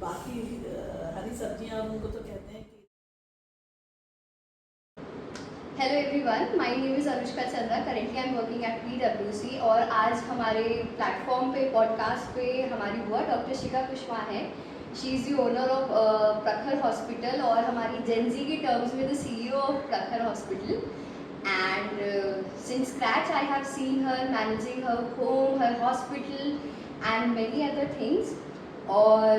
बाकी हरी सब्जियां उनको तो कहते हैं कि hello everyone, my name is Anushka Chandra. Currently I am working at PwC और आज हमारे प्लेटफॉर्म पे पॉडकास्ट पे हमारी बुआ डॉक्टर शिखा कुशवाहा हैं। She is the owner of प्रखर हॉस्पिटल और हमारी जेनजी की टर्म्स में द CEO ऑफ प्रखर hospital. And since scratch I have seen her managing her home, her hospital and many other things. और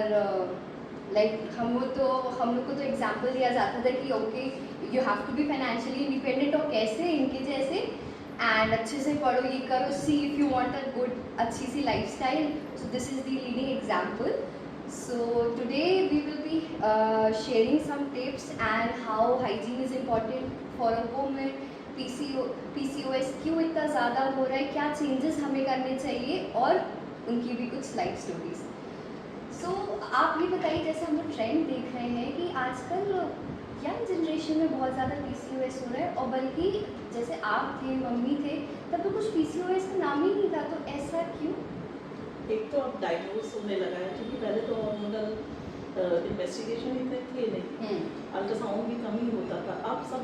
हम लोग को तो एग्जाम्पल दिया जाता था कि okay you have to be financially independent, और कैसे इनके जैसे एंड अच्छे से पढ़ो, ये करो, see if you want a good अच्छी सी lifestyle, so this is the leading example. So today we will be sharing some tips and how hygiene is important for a woman. PCOS क्यों इतना ज़्यादा हो रहा है, क्या चेंजेस हमें करने चाहिए, और उनकी भी कुछ लाइफ स्टोरीज. आप ये बताइए, जैसे हम लोग ट्रेंड देख रहे हैं कि आजकल यंग जनरेशन में बहुत ज़्यादा PCOS हो रहा है, और बल्कि जैसे आप थे, मम्मी थे, तब तो कुछ PCOS का नाम ही नहीं था. तो ऐसा क्यों? एक तो अब डायग्नोज होने लगा है क्योंकि पहले तो हार्मोनल इन्वेस्टिगेशन इतने थे नहीं, अल्ट्रासाउंड भी कम ही होता था. अब सब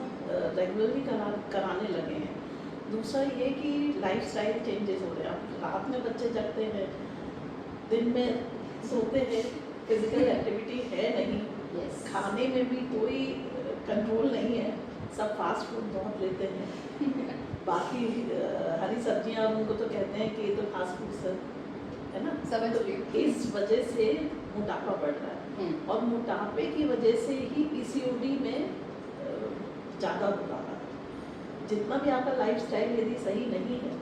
रेगुलरली कराने लगे हैं. दूसरा ये कि लाइफस्टाइल चेंजेस हो रहे हैं. अब रात में बच्चे जगते हैं, दिन में सोते हैं, फिजिकल एक्टिविटी है नहीं. Yes. खाने में भी कोई कंट्रोल नहीं है, सब फास्ट फूड बहुत लेते हैं. बाकी हरी सब्जियां उनको तो कहते हैं कि ये तो फास्ट फूड है ना. समझ तो रही हूँ. इस वजह से मोटापा बढ़ रहा है, और मोटापे की वजह से ही PCOD में ज़्यादा हो रहा है. जितना भी आपका लाइफस्टाइल यदि सही नहीं है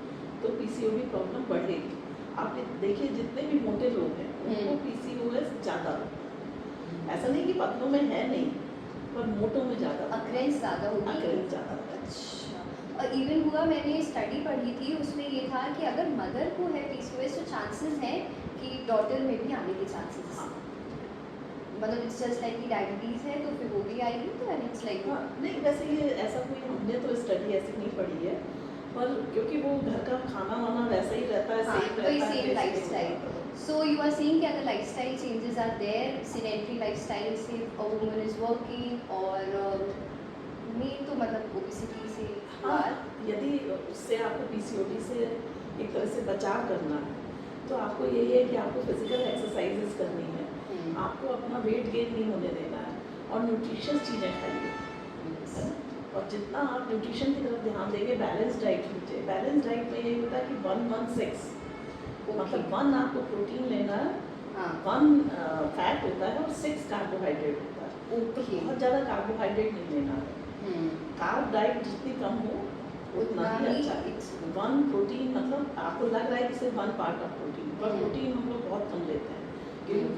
तो PCOD प्रॉब्लम बढ़ेगी. आप देखिए जितने भी मोटे लोग हैं उनको PCOS ज़्यादा होता है. ऐसा नहीं कि पतलों में है नहीं, पर मोटों में ज़्यादा अक्रेंस ज़्यादा होगी. अक्रेंस ज़्यादा. अच्छा. और इवन हुआ, मैंने स्टडी पढ़ी थी, उसमें ये था कि अगर मदर को है PCOS तो चांसेस हैं कि डॉटर में भी आने के चांसेस. हाँ. मतलब इट्स जस्ट लाइक कि डायबिटीज़ है तो फिर वो भी आएगी, तो एंड इट्स लाइक. हाँ, नहीं वैसे ये ऐसा कोई हमने तो स्टडी ऐसी नहीं पढ़ी है, पर क्योंकि वो घर का खाना वाना वैसा ही रहता है, हाँ, सेम वही रहता है, same lifestyle. So you are seeing कि अगर lifestyle changes are there, sedentary lifestyle से अ वुमन इज वर्किंग, और मेन तो मतलब ओबेसिटी से. हाँ, यदि उससे आपको PCOD से एक तरह से बचाव करना है तो आपको यही है कि आपको फिजिकल एक्सरसाइजेस करनी है, आपको अपना वेट गेन नहीं होने देना है, और न्यूट्रिशियस चीज़ें खाइए. और जितना आप न्यूट्रिशन की तरफ ध्यान देंगे, बैलेंस डाइट लीजिए. बैलेंस डाइट में यही होता है कि 1-1-6, मतलब 1 आपको प्रोटीन लेना है, 1 फैट होता है, और 6 कार्बोहाइड्रेट होता है. तो बहुत ज़्यादा कार्बोहाइड्रेट नहीं लेना है. कार्ब डाइट जितनी कम हो उतना ही अच्छा है. 1 प्रोटीन, मतलब आपको लग रहा है कि सिर्फ 1 पार्ट ऑफ प्रोटीन, पर प्रोटीन हम लोग बहुत कम लेते हैं, क्योंकि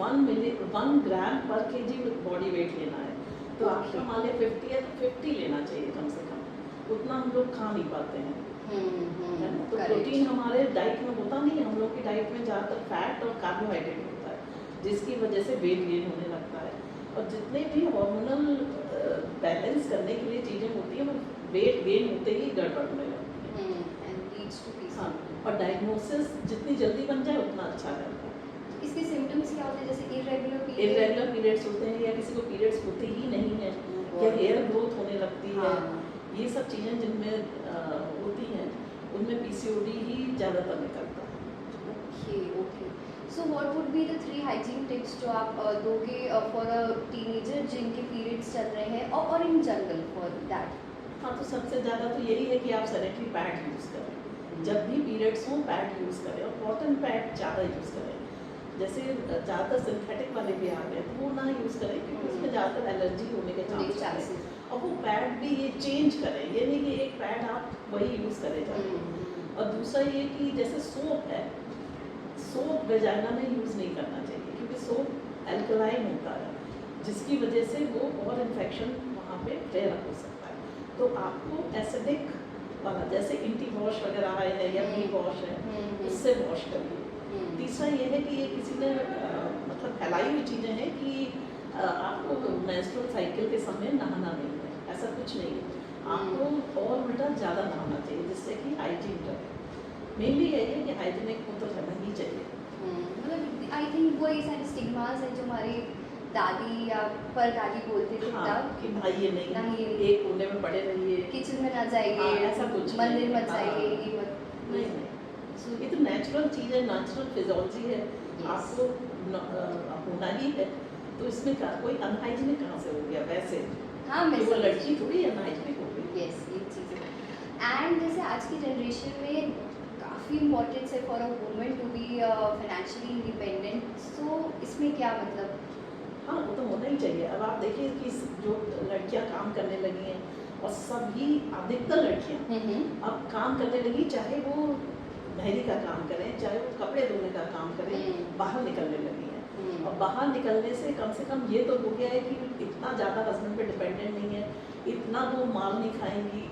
1 ग्राम पर kg बॉडी वेट लेना है. तो आपका मान लिया 50 है तो 50 लेना चाहिए कम से कम. उतना हम लोग खा नहीं पाते हैं, है ना. तो प्रोटीन हमारे डाइट में होता नहीं है. हम लोग की डाइट में ज़्यादातर फैट और कार्बोहाइड्रेट होता है, जिसकी वजह से वेट गेन होने लगता है. और जितने भी हार्मोनल बैलेंस करने के लिए चीज़ें होती हैं, वो वेट गेन होते ही गड़बड़ होने लगती है. हाँ, और डायग्नोसिस जितनी जल्दी बन जाए उतना अच्छा रहता है. इसके सिम्टम्स क्या होते हैं, जैसे इरेगुलर पीरियड्स होते हैं, या किसी को पीरियड्स होते ही नहीं है, या हेयर ग्रोथ होने लगती है. ये सब चीज़ें जिनमें होती हैं उनमें PCOD ही ज़्यादातर निकलता है. Okay. So what would be the 3 hygiene tips जो आप दोगे फॉर अ टीनेजर जिनके पीरियड्स चल रहे हैं, और इन जनरल फॉर दैट? हाँ, तो सबसे ज़्यादा तो यही है कि आप सैनिटरी पैड यूज़ करें. जब भी पीरियड्स हों पैड यूज़ करें, और कॉटन पैड ज़्यादा यूज़ करें. जैसे ज़्यादातर सिंथेटिक वाले भी आ गए तो वो ना यूज़ करें, क्योंकि उसमें ज़्यादातर एलर्जी होने के चांसेस हैं. और वो पैड भी ये चेंज करें, ये नहीं कि एक पैड आप वही यूज़ करें जाए. और दूसरा ये कि जैसे सोप है, सोप वेजाइना में यूज़ नहीं करना चाहिए, क्योंकि सोप एल्कलाइन होता है, जिसकी वजह से वो और इन्फेक्शन वहाँ पे फ्लेयर हो सकता है. तो आपको एसिडिक वाला, जैसे इंटी वॉश वगैरह है या बी वॉश है, उससे वॉश करिए. तीसरा ये है कि ये किसी ने मतलब फैलाई हुई चीज़ें हैं कि आपको मेंस्ट्रुअल साइकिल के समय नहाना नहीं है. ऐसा कुछ नहीं है. आपको और उल्टा ज़्यादा नहाना चाहिए, जिससे कि हाइजीन रहे. मेनली यही है कि हाइजीनिक तो रहना ही चाहिए. मतलब आई थिंक वो ये सारे स्टिग्मास हैं जो हमारे दादी या पर दादी बोलते थे हाँ, तब कि भाई ये नहीं, नहीं, एक कोने में पड़े रहिए, किचन में ना जाइए, हाँ, ऐसा कुछ मंदिर नहीं। मत हाँ, जाइए, ये मत नहीं नहीं, ये तो नेचुरल चीज़ है, नेचुरल फिजियोलॉजी है, आपको होना ही है। तो इसमें कोई अनहाइजीनिक कहाँ से हो गया वैसे, हाँ मैं कि वो समझ लड़की थोड़ी अनहाइजीनिक हो गई। यस ये चीज़ें एंड जैसे आज की जनरेशन में काफ़ी इम्पोर्टेंस है for a woman to be financially independent, so इसमें क्या मतलब? हाँ, वो तो होना ही चाहिए। अब आप देखिए कि जो लड़कियां काम करने लगी हैं, और सभी अधिकतर लड़कियां अब काम करने लगी, चाहे वो मेहंदी का काम करें, चाहे वो कपड़े धोने का काम करें, बाहर निकलने लगी हैं। और बाहर निकलने से कम ये तो हो गया है कि इतना ज़्यादा हस्बैंड पे डिपेंडेंट नहीं है, इतना वो मार नहीं खाएंगी,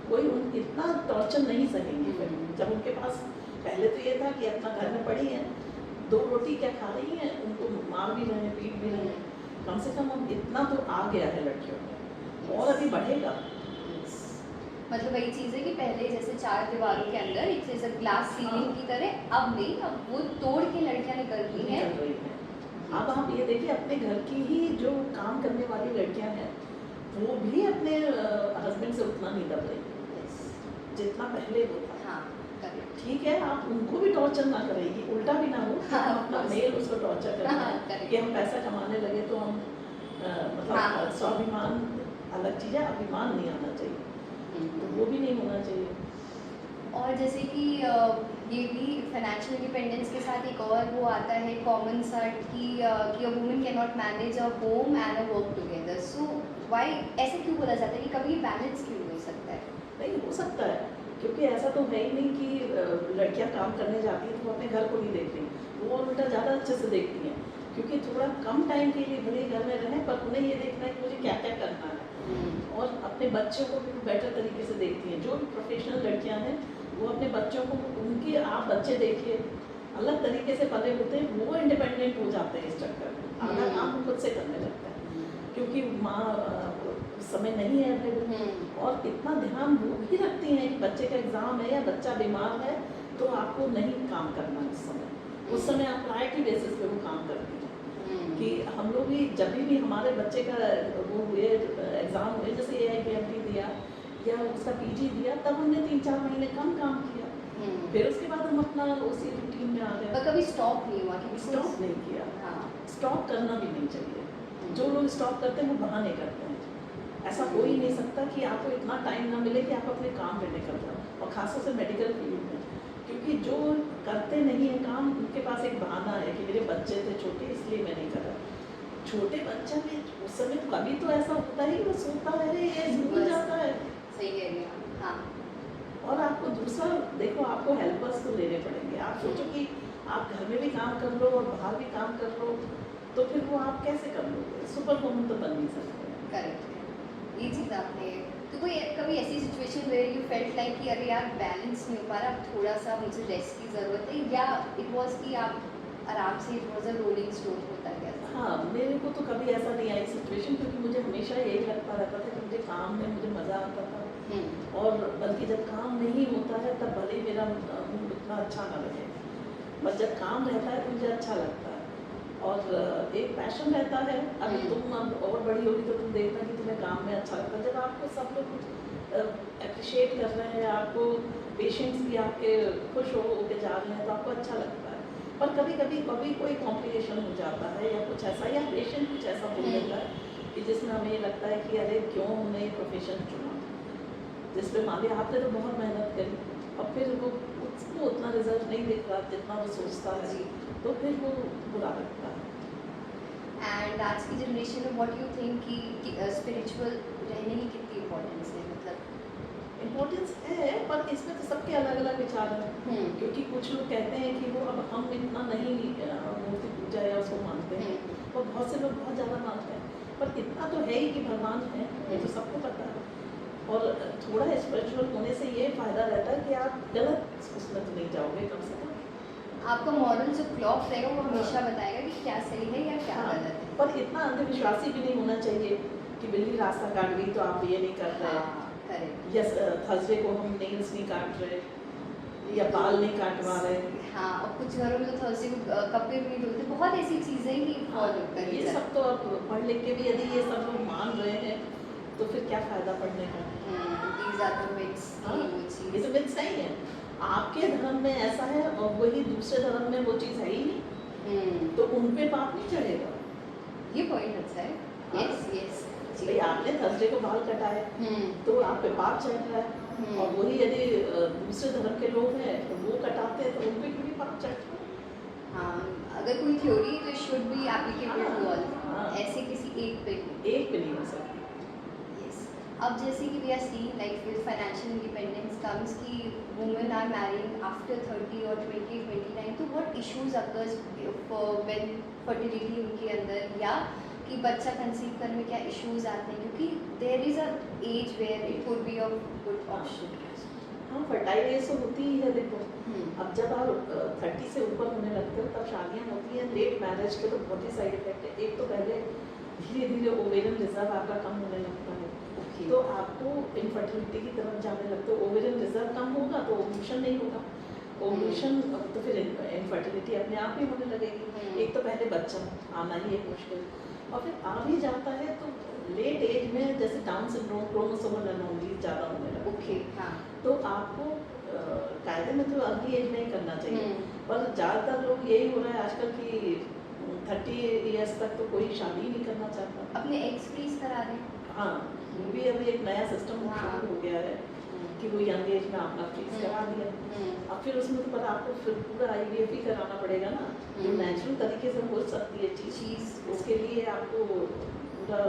कोई इतना टॉर्चर नहीं सहेंगी। फिर जब उनके पास पहले तो ये था कि अपना घर में पड़ी हैं, 2 रोटी क्या खा रही हैं, उनको मार भी रहे हैं, पीट भी रहे हैं। कम से कम अब इतना तो आ गया है लड़कियों में, और अभी बढ़ेगा। मतलब वही चीज़ है कि पहले जैसे 4 दीवारों के अंदर एक जैसे ग्लास सीलिंग की तरह, अब नहीं, अब वो तोड़ के लड़कियां निकल रही हैं। निकल रही हैं। अब आप ये देखिए, अपने घर की ही जो काम करने वाली लड़कियां हैं, वो भी अपने हस्बैंड से उतना नहीं दब रही जितना पहले वो था। हाँ करेक्ट। ठीक है, आप उनको भी टॉर्चर ना करेगी, उल्टा भी ना हो कि हाँ, हम अपना मेल उसको टॉर्चर करते हाँ, हैं correct. कि हम पैसा कमाने लगे तो हम मतलब हाँ। स्वाभिमान अलग चीज़ है, अभिमान नहीं आना चाहिए, तो वो भी नहीं होना चाहिए। और जैसे कि ये भी फाइनेंशियल इंडिपेंडेंस के साथ एक और वो आता है कॉमन सा कि a woman can not manage a home and a work together, so why ऐसे क्यों बोला जाता है कि कभी बैलेंस क्यों नहीं हो सकता है? नहीं हो सकता है, क्योंकि ऐसा तो है ही नहीं कि लड़कियां काम करने जाती हैं तो वो अपने घर को नहीं देखती, वो उल्टा ज़्यादा अच्छे से देखती हैं, क्योंकि थोड़ा कम टाइम के लिए भले ही घर में रहें, पर उन्हें ये देखना है कि मुझे क्या क्या करना है, और अपने बच्चों को भी बेटर तरीके से देखती हैं। जो भी प्रोफेशनल लड़कियां हैं, वो अपने बच्चों को, उनके आप बच्चे देखिए अलग तरीके से पले होते हैं, वो इंडिपेंडेंट हो जाते हैं इस चक्कर में, आधा काम वो खुद से करने लगता है, क्योंकि माँ समय नहीं है अवेलेबल, और इतना ध्यान वो भी रखती हैं कि बच्चे का एग्ज़ाम है या बच्चा बीमार है तो आपको नहीं काम करना उस समय आप प्रायोरिटी बेसिस पे वो काम करती हैं। कि हम लोग भी जब भी हमारे बच्चे का वो हुए एग्ज़ाम हुए, जैसे AIPMT दिया या उसका PG दिया, तब हमने 3-4 महीने कम काम किया, फिर उसके बाद हम अपना उसी रूटीन में आ गए। पर कभी स्टॉप नहीं हुआ कि स्टॉप नहीं किया, हाँ स्टॉप करना भी नहीं चाहिए। जो लोग स्टॉप करते हैं वो बहाने करते हैं। ऐसा हो ही नहीं सकता कि आपको इतना टाइम ना मिले कि आप अपने काम में निकल जाओ, और खासतौर से मेडिकल फील्ड में, क्योंकि जो करते नहीं हैं काम, उनके पास एक बहाना है कि मेरे बच्चे थे छोटे इसलिए मैं नहीं करा। छोटे बच्चे भी उस समय कभी तो ऐसा होता ही, वो सोता है ये स्कूल जाता है। सही कह रही हैं हाँ। और आपको दूसरा देखो, आपको हेल्पर्स तो लेने पड़ेंगे। आप सोचो कि आप घर में भी काम कर लो और बाहर भी काम कर लो, तो फिर वो आप कैसे कर लोगे? सुपर वुमन तो बन नहीं सकते। करेक्ट, ये चीज़ आपने तो कोई कभी ऐसी situation where you felt like कि अरे यार बैलेंस नहीं हो पा रहा, थोड़ा सा मुझे रेस्ट की ज़रूरत है, या इट वाज कि आप आराम से it was a rolling stone होता गया? हाँ, मेरे को तो कभी ऐसा नहीं आई सिचुएशन, क्योंकि मुझे हमेशा यही लगता रहता था कि मुझे काम में मुझे मज़ा आता था, और बल्कि जब काम नहीं होता है तब भले ही मेरा मूड उतना अच्छा ना लगे, पर जब काम रहता है तो मुझे अच्छा लगता है, और एक पैशन रहता है। अभी तुम अब और बड़ी होगी तो तुम देखना कि तुम्हें काम में अच्छा लगता है, जब आपको सब लोग अप्रिशिएट कर रहे हैं, आपको पेशेंट्स भी आपके खुश होके जा रहे हैं, तो आपको अच्छा लगता है। पर कभी कोई कॉम्प्लिकेशन हो जाता है या कुछ ऐसा, या पेशेंट कुछ ऐसा बोल देता है कि जिसमें हमें ये लगता है कि अरे क्यों हमने ये प्रोफेशन चुना, जिस पे मान लिया आपने तो बहुत मेहनत करी और फिर वो उसको उतना रिजल्ट नहीं दिख रहा जितना वो सोचता है, तो फिर वो बुरा लगता है। एंड आज की जनरेशन में व्हाट यू थिंक कि स्पिरिचुअल रहने की कितनी इम्पोर्टेंस है? मतलब इम्पोर्टेंस है, पर इसमें तो सबके अलग अलग विचार हैं, क्योंकि कुछ लोग कहते हैं कि वो अब हम इतना नहीं मूर्ति पूजा या उसको मानते हैं, और बहुत से लोग बहुत ज़्यादा मानते हैं, पर इतना तो है ही कि भगवान है, ये तो सबको पता है। और थोड़ा स्पिरिचुअल होने से ये फ़ायदा रहता है कि आप गलत उसमें तो नहीं जाओगे, कम से कम आपका मॉरल जो क्लॉक रहेगा वो हमेशा बताएगा कि क्या सही है या क्या हाँ, गलत है। पर इतना अंधविश्वासी भी नहीं होना चाहिए कि बिल्ली रास्ता काट गई तो आप ये नहीं कर रहे, करेक्ट। या थर्सडे को हम नेल्स नहीं काट रहे, या बाल नहीं काटवा रहे। हाँ, और कुछ घरों में तो थर्सडे को कपड़े भी नहीं धुलते, बहुत ऐसी चीज़ें हैं कि फॉलो करी ये सब तो अब पढ़ लिख के भी यदि ये सब लोग मान रहे हैं तो फिर क्या फायदा पढ़ने का। दीज आर द मिथ्स, हाँ, वो ये चीज़। तो मिथ्स नहीं है। आपके धर्म में ऐसा है और वही दूसरे धर्म में वो चीज़ है ही नहीं, तो उन पे पाप नहीं चढ़ेगा। ये पॉइंट अच्छा है। हाँ। यस यस भाई आपने थर्सडे को बाल कटाए तो आप पे पाप चढ़ रहा है, और वही यदि दूसरे धर्म के लोग हैं तो वो कटाते हैं तो उन पे क्यों नहीं पाप चढ़ता। हाँ, अगर कोई थ्योरी तो should be applicable to all, हाँ। ऐसे किसी एक पे एक पे नहीं हो सकती। यस। अब जैसे कि we are seeing like with financial independence comes कि वुमेन आर मैरिंग आफ्टर 30 और 20 29, तो what issues occurs when fertility उनके अंदर, या कि बच्चा कंसीव करने में क्या इश्यूज आते हैं, क्योंकि there is a age where it could be a good option. हाँ, फर्टाइल एज तो होती ही है। देखो अब जब आप 30 से ऊपर होने लगते हो तब शादियाँ होती हैं। लेट मैरिज के तो बहुत ही साइड इफेक्ट है। एक तो पहले धीरे धीरे ओवेरियन रिजर्व आपका कम होने लगता है, तो आपको इनफर्टिलिटी की तरफ जाने लगते हो। ओवेरियन रिजर्व कम होगा तो ओव्यूशन नहीं होगा, ओव्यूशन तो फिर इनफर्टिलिटी अपने आप ही होने लगेगी। एक तो पहले बच्चा आना ही एक मुश्किल, और फिर आ भी जाता है तो लेट एज में जैसे डाउन सिंड्रोम, क्रोमोसोमल एनोमलीज ज़्यादा होने लगती ओके, हाँ। तो आपको कायदे में तो अर्ली एज में ही करना चाहिए। पर ज़्यादातर लोग यही हो रहा है आजकल कि 30 ईयर्स तक तो कोई शादी ही नहीं करना चाहता। अपने एक्स फ्रीज करा दें। हाँ, वो भी अभी एक नया सिस्टम हाँ। शुरू हो गया है कि वो यंग एज में अपना फ्रीज करा दिया। अब फिर उसमें तो पर आपको फिर पूरा IVF ही कराना पड़ेगा ना, जो नेचुरल तरीके से हो सकती है चीज़, उसके लिए आपको पूरा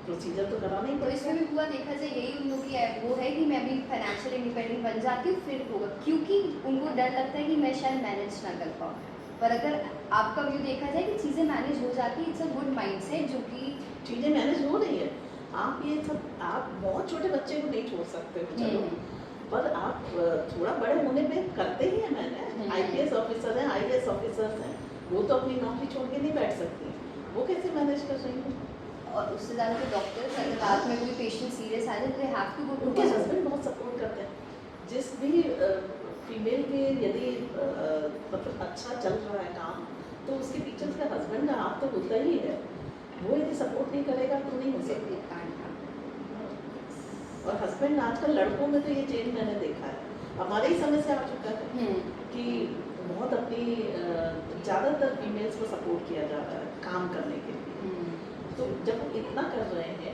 प्रोसीजर तो कराना ही तो पड़ेगा। इसमें भी पूरा देखा जाए यही उन लोग की वो है कि मैं भी फाइनेंशियल इंडिपेंडेंट बन जाती हूँ फिर होगा, क्योंकि उनको डर लगता है कि मैं शायद मैनेज ना कर पाऊँ। पर अगर आपका व्यू देखा जाए कि चीज़ें मैनेज हो जाती है, इट्स अ गुड माइंडसेट जो कि चीज़ें मैनेज हो रही है। आप ये सब, आप बहुत छोटे बच्चे को नहीं छोड़ सकते हो चलो, पर आप थोड़ा बड़े होने पे करते ही हैं। मैंने IPS ऑफिसर हैं, IAS ऑफिसर्स हैं, वो तो अपनी नौकरी छोड़ के नहीं बैठ सकती, वो कैसे मैनेज कर रही हैं। और उससे ज़्यादा तो डॉक्टर्स, अगर रात में कोई पेशेंट सीरियस आ जाए तो they have to go to उनके हस्बैंड बहुत सपोर्ट करते हैं। जिस भी फीमेल के यदि मतलब अच्छा चल रहा है काम, तो उसके पीछे उसका हस्बैंड का हाथ तो होता ही है। वो यदि सपोर्ट नहीं करेगा तो नहीं हो सकता। और हस्बैंड आजकल लड़कों में तो ये चेंज मैंने देखा है, हमारे ही समय से आ चुका है कि बहुत अपनी ज़्यादातर फीमेल्स को सपोर्ट किया जा रहा है काम करने के लिए। तो जब वो इतना कर रहे हैं,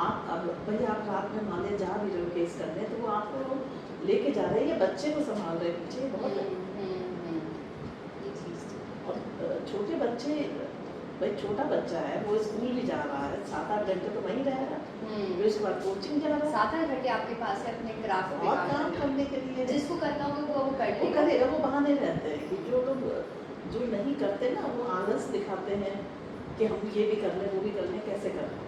आप अब भाई आप रात में मान ले जा भी रहे हो केस करने, तो वो आपको लेके जा रहे हैं या बच्चे को संभाल रहे हैं पीछे, बहुत है। और छोटे बच्चे, भाई छोटा बच्चा है, वो स्कूल भी जा रहा है, 7-8 घंटे तो वहीं रहेगा, फिर उसके बाद कोचिंग जा रहा है। 7-8 घंटे आपके पास है अपने क्राफ्ट पे बहुत काम करने के लिए जिसको करना होगा वो कर वो लेगा। करेगा। वो बहाने रहते हैं कि जो लोग जो नहीं करते ना, वो आलस दिखाते हैं कि हम ये भी कर लें वो भी कर लें, कैसे कर लें।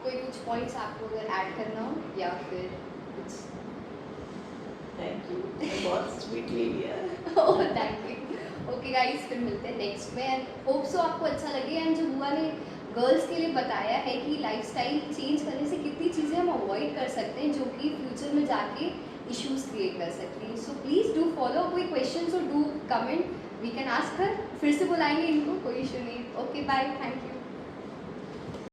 कोई कुछ पॉइंट्स आपको अगर ऐड करना हो या फिर कुछ? थैंक यू, बहुत स्वीटली लिया। Oh thank you. Okay guys, फिर मिलते हैं नेक्स्ट में एंड होप सो आपको अच्छा लगे। एंड जो बुआ ने गर्ल्स के लिए बताया है कि लाइफस्टाइल चेंज करने से कितनी चीज़ें हम अवॉइड कर सकते हैं जो कि फ्यूचर में जाके इश्यूज क्रिएट कर सकती हैं। So please do follow. कोई क्वेश्चन हो do comment, we can ask her. फिर से बुलाएंगे इनको, कोई इशू नहीं। Okay bye, thank you.